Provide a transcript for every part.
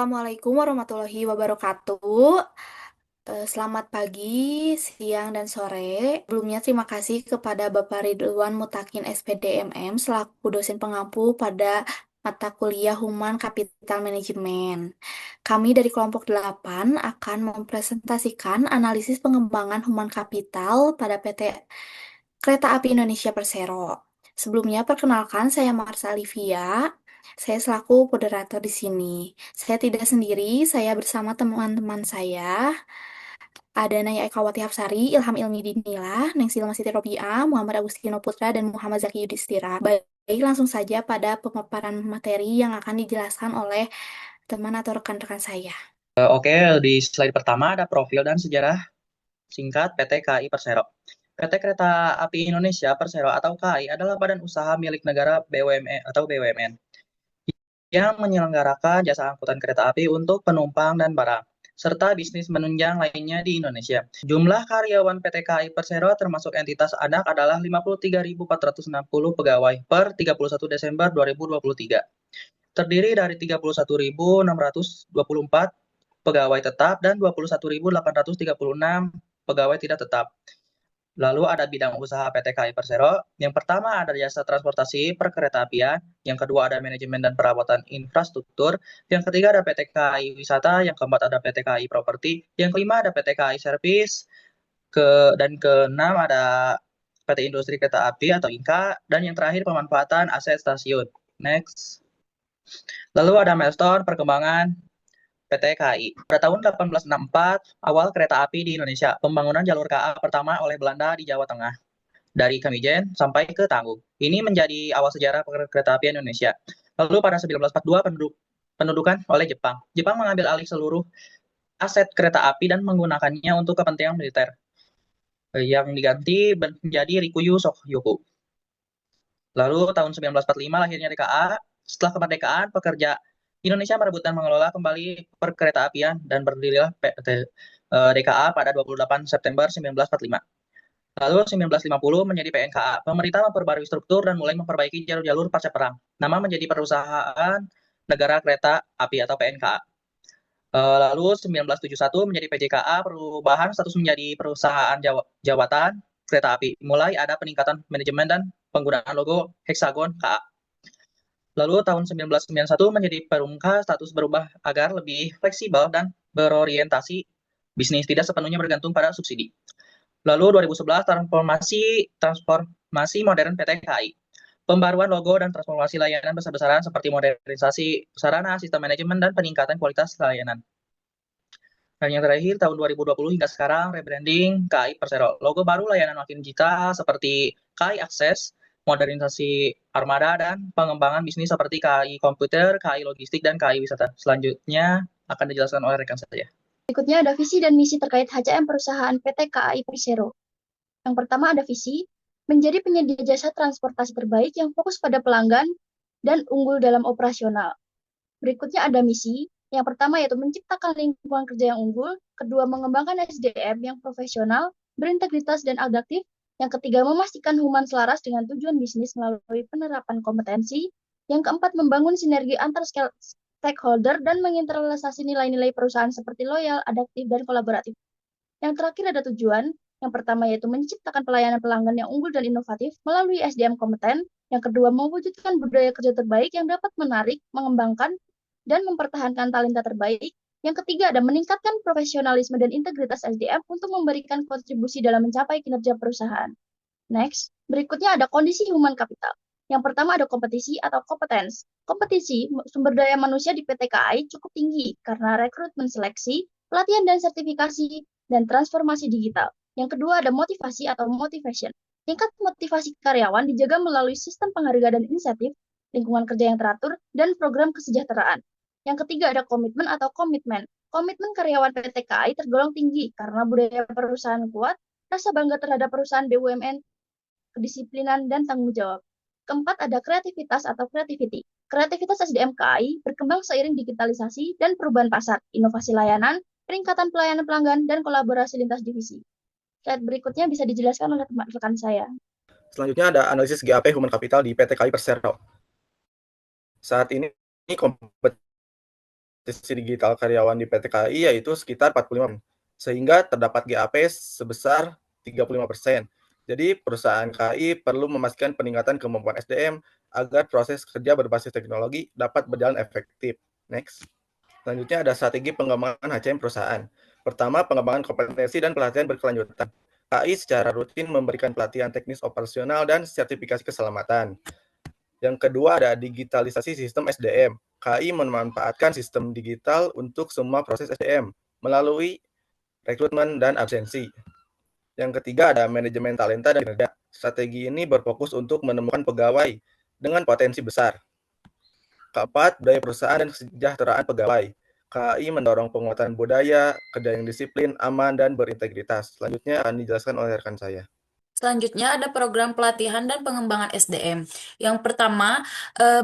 Assalamualaikum warahmatullahi wabarakatuh. Selamat pagi, siang, dan sore. Sebelumnya terima kasih kepada Bapak Ridwan Mutakin SPDMM selaku dosen pengampu pada mata kuliah Human Capital Management. Kami dari kelompok 8 akan mempresentasikan analisis pengembangan Human Capital pada PT Kereta Api Indonesia Persero. Sebelumnya, perkenalkan saya Marsha Olivia. Saya selaku moderator di sini. Saya tidak sendiri, saya bersama teman-teman saya. Ada Naya Ekawati Hapsari, Ilham Ilmi Dinillah, Ningsih Siti Robiah, Muhammad Agustino Putra, dan Muhammad Zaki Yudhistira. Baik, langsung saja pada pemaparan materi yang akan dijelaskan oleh teman atau rekan-rekan saya. Oke, di slide pertama ada profil dan sejarah singkat PT KAI Persero. PT Kereta Api Indonesia Persero atau KAI adalah badan usaha milik negara BUMN atau BUMN yang menyelenggarakan jasa angkutan kereta api untuk penumpang dan barang, serta bisnis menunjang lainnya di Indonesia. Jumlah karyawan PT KAI Persero termasuk entitas anak adalah 53.460 pegawai per 31 Desember 2023. Terdiri dari 31.624 pegawai tetap dan 21.836 pegawai tidak tetap. Lalu ada bidang usaha PT KAI Persero. Yang pertama ada jasa transportasi perkeretaapian, yang kedua ada manajemen dan perawatan infrastruktur, yang ketiga ada PT KAI Wisata, yang keempat ada PT KAI Properti, yang kelima ada PT KAI Service, dan keenam ada PT Industri Kereta Api atau INKA, dan yang terakhir pemanfaatan aset stasiun. Next. Lalu ada milestone perkembangan PT KAI. Pada tahun 1864, awal kereta api di Indonesia, pembangunan jalur KA pertama oleh Belanda di Jawa Tengah, dari Kamijen sampai ke Tanggung. Ini menjadi awal sejarah kereta api Indonesia. Lalu pada 1942, pendudukan oleh Jepang. Jepang mengambil alih seluruh aset kereta api dan menggunakannya untuk kepentingan militer, yang diganti menjadi Rikuyu Sokyoku. Lalu tahun 1945 lahirnya DKA. Setelah kemerdekaan, pekerja Indonesia merebut dan mengelola kembali perkeretaapian dan berdirilah PT DKA pada 28 September 1945. Lalu 1950 menjadi PNKA. Pemerintah memperbarui struktur dan mulai memperbaiki jalur-jalur pasca perang. Nama menjadi Perusahaan Negara Kereta Api atau PNKA. Lalu 1971 menjadi PJKA, perubahan status menjadi Perusahaan Jawatan Kereta Api. Mulai ada peningkatan manajemen dan penggunaan logo heksagon KA. Lalu tahun 1991 menjadi Perumka, status berubah agar lebih fleksibel dan berorientasi bisnis, tidak sepenuhnya bergantung pada subsidi. Lalu 2011 transformasi modern PT KAI. Pembaruan logo dan transformasi layanan besar-besaran seperti modernisasi sarana, sistem manajemen, dan peningkatan kualitas layanan. Dan yang terakhir, tahun 2020 hingga sekarang, rebranding KAI Persero. Logo baru, layanan makin digital seperti KAI Akses, modernisasi armada, dan pengembangan bisnis seperti KAI Komputer, KAI Logistik, dan KAI Wisata. Selanjutnya akan dijelaskan oleh rekan saya. Berikutnya ada visi dan misi terkait HCM perusahaan PT KAI Persero. Yang pertama ada visi, menjadi penyedia jasa transportasi terbaik yang fokus pada pelanggan dan unggul dalam operasional. Berikutnya ada misi, yang pertama yaitu menciptakan lingkungan kerja yang unggul, kedua mengembangkan SDM yang profesional, berintegritas dan adaptif, yang ketiga memastikan human selaras dengan tujuan bisnis melalui penerapan kompetensi, yang keempat membangun sinergi antar stakeholder dan menginternalisasi nilai-nilai perusahaan seperti loyal, adaptif, dan kolaboratif. Yang terakhir ada tujuan, yang pertama yaitu menciptakan pelayanan pelanggan yang unggul dan inovatif melalui SDM kompeten, yang kedua mewujudkan budaya kerja terbaik yang dapat menarik, mengembangkan, dan mempertahankan talenta terbaik. Yang ketiga ada meningkatkan profesionalisme dan integritas SDM untuk memberikan kontribusi dalam mencapai kinerja perusahaan. Next, berikutnya ada kondisi human capital. Yang pertama ada kompetisi atau kompetens. Kompetisi sumber daya manusia di PT KAI cukup tinggi karena rekrutmen seleksi, pelatihan dan sertifikasi, dan transformasi digital. Yang kedua ada motivasi atau motivation. Tingkat motivasi karyawan dijaga melalui sistem penghargaan dan insentif, lingkungan kerja yang teratur, dan program kesejahteraan. Yang ketiga ada komitmen atau komitmen. Komitmen karyawan PT KAI tergolong tinggi karena budaya perusahaan kuat, rasa bangga terhadap perusahaan BUMN, kedisiplinan, dan tanggung jawab. Keempat ada kreativitas atau creativity. Kreativitas SDM KAI berkembang seiring digitalisasi dan perubahan pasar, inovasi layanan, peningkatan pelayanan pelanggan, dan kolaborasi lintas divisi. Slide berikutnya bisa dijelaskan oleh teman rekan saya. Selanjutnya ada analisis GAP Human Capital di PT KAI Persero. Saat ini sisi digital karyawan di PT KAI yaitu sekitar 45%, sehingga terdapat GAP sebesar 35%. Jadi perusahaan KAI perlu memastikan peningkatan kemampuan SDM agar proses kerja berbasis teknologi dapat berjalan efektif. Next. Selanjutnya ada strategi pengembangan HCM perusahaan. Pertama, pengembangan kompetensi dan pelatihan berkelanjutan. KAI secara rutin memberikan pelatihan teknis operasional dan sertifikasi keselamatan. Yang kedua ada digitalisasi sistem SDM. KAI memanfaatkan sistem digital untuk semua proses SDM melalui rekrutmen dan absensi. Yang ketiga ada manajemen talenta dan kinerja. Strategi ini berfokus untuk menemukan pegawai dengan potensi besar. Keempat, budaya perusahaan dan kesejahteraan pegawai. KAI mendorong penguatan budaya, kerja yang disiplin, aman, dan berintegritas. Selanjutnya akan dijelaskan oleh rekan saya. Selanjutnya ada program pelatihan dan pengembangan SDM. Yang pertama,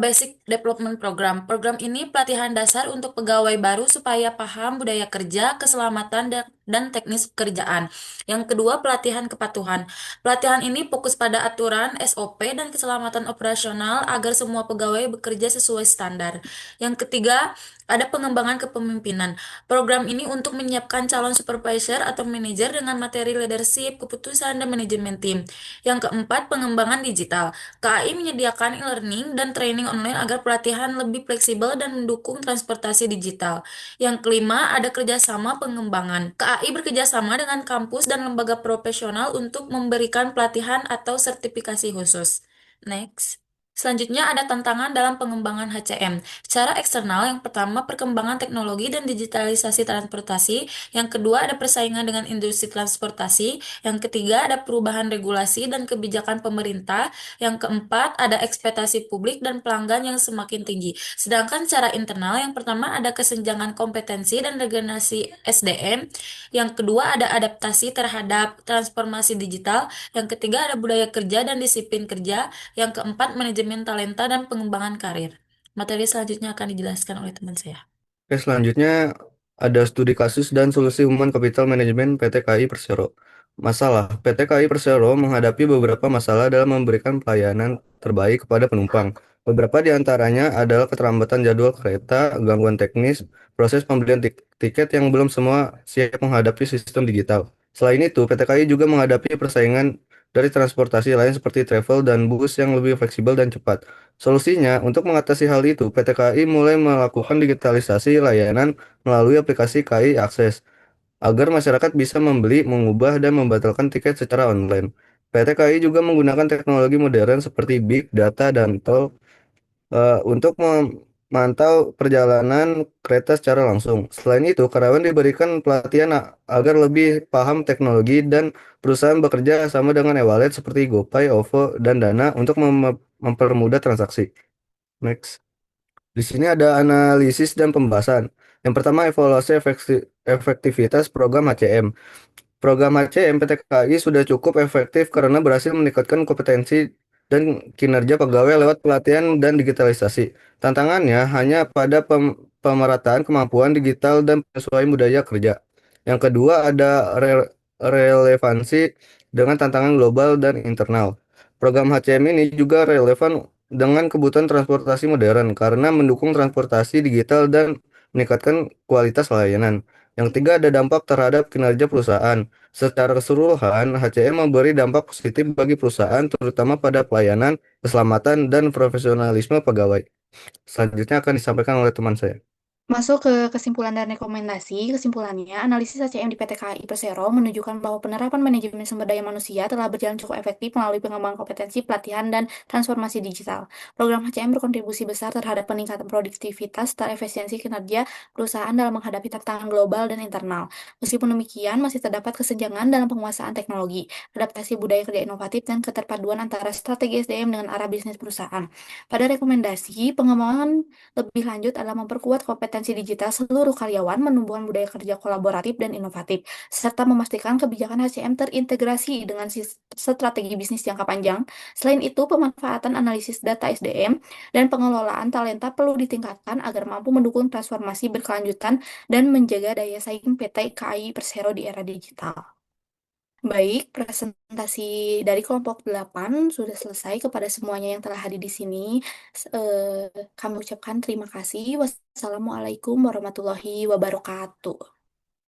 Basic Development Program. Program ini pelatihan dasar untuk pegawai baru supaya paham budaya kerja, keselamatan, dan teknis pekerjaan. Yang kedua, pelatihan kepatuhan. Pelatihan ini fokus pada aturan, SOP, dan keselamatan operasional agar semua pegawai bekerja sesuai standar. Yang ketiga, ada pengembangan kepemimpinan. Program ini untuk menyiapkan calon supervisor atau manajer dengan materi leadership, keputusan, dan manajemen tim. Yang keempat, pengembangan digital. KAI menyediakan e-learning dan training online agar pelatihan lebih fleksibel dan mendukung transportasi digital. Yang kelima, ada kerjasama pengembangan. KAI bekerjasama dengan kampus dan lembaga profesional untuk memberikan pelatihan atau sertifikasi khusus. Next. Selanjutnya ada tantangan dalam pengembangan HCM. Secara eksternal, yang pertama perkembangan teknologi dan digitalisasi transportasi, yang kedua ada persaingan dengan industri transportasi, yang ketiga ada perubahan regulasi dan kebijakan pemerintah, yang keempat ada ekspektasi publik dan pelanggan yang semakin tinggi. Sedangkan secara internal, yang pertama ada kesenjangan kompetensi dan regenerasi SDM, yang kedua ada adaptasi terhadap transformasi digital, yang ketiga ada budaya kerja dan disiplin kerja, yang keempat, manajemen talenta dan pengembangan karir. Materi selanjutnya akan dijelaskan oleh teman saya. Oke, selanjutnya ada studi kasus dan solusi Human Capital Management PT KAI Persero. Masalah, PT KAI Persero menghadapi beberapa masalah dalam memberikan pelayanan terbaik kepada penumpang. Beberapa di antaranya adalah keterlambatan jadwal kereta, gangguan teknis, proses pembelian tiket yang belum semua siap menghadapi sistem digital. Selain itu, PT KAI juga menghadapi persaingan dari transportasi lain seperti travel dan bus yang lebih fleksibel dan cepat. Solusinya, untuk mengatasi hal itu, PT KAI mulai melakukan digitalisasi layanan melalui aplikasi KAI Akses, agar masyarakat bisa membeli, mengubah, dan membatalkan tiket secara online. PT KAI juga menggunakan teknologi modern seperti Big Data dan Tol untuk memantau perjalanan kereta secara langsung. Selain itu, karyawan diberikan pelatihan agar lebih paham teknologi dan perusahaan bekerja sama dengan e-wallet seperti GoPay, OVO, dan Dana untuk mempermudah transaksi. Next. Di sini ada analisis dan pembahasan. Yang pertama, evaluasi efektivitas program HCM. Program HCM PT KAI sudah cukup efektif karena berhasil meningkatkan kompetensi dan kinerja pegawai lewat pelatihan dan digitalisasi. Tantangannya hanya pada pemerataan kemampuan digital dan penyesuaian budaya kerja. Yang kedua ada relevansi dengan tantangan global dan internal. Program HCM ini juga relevan dengan kebutuhan transportasi modern karena mendukung transportasi digital dan meningkatkan kualitas layanan. Yang ketiga ada dampak terhadap kinerja perusahaan. Secara keseluruhan, HCM memberi dampak positif bagi perusahaan, terutama pada pelayanan, keselamatan, dan profesionalisme pegawai. Selanjutnya akan disampaikan oleh teman saya. Masuk ke kesimpulan dan rekomendasi. Kesimpulannya, analisis HCM di PT KAI Persero menunjukkan bahwa penerapan manajemen sumber daya manusia telah berjalan cukup efektif melalui pengembangan kompetensi, pelatihan, dan transformasi digital. Program HCM berkontribusi besar terhadap peningkatan produktivitas serta efisiensi kinerja perusahaan dalam menghadapi tantangan global dan internal. Meskipun demikian, masih terdapat kesenjangan dalam penguasaan teknologi, adaptasi budaya kerja inovatif, dan keterpaduan antara strategi SDM dengan arah bisnis perusahaan. Pada rekomendasi, pengembangan lebih lanjut adalah memperkuat kompetensi digital seluruh karyawan, menumbuhkan budaya kerja kolaboratif dan inovatif, serta memastikan kebijakan HCM terintegrasi dengan strategi bisnis jangka panjang. Selain itu, pemanfaatan analisis data SDM dan pengelolaan talenta perlu ditingkatkan agar mampu mendukung transformasi berkelanjutan dan menjaga daya saing PT KAI Persero di era digital. Baik, presentasi dari kelompok 8 sudah selesai. Kepada semuanya yang telah hadir di sini, kami ucapkan terima kasih. Wassalamualaikum warahmatullahi wabarakatuh.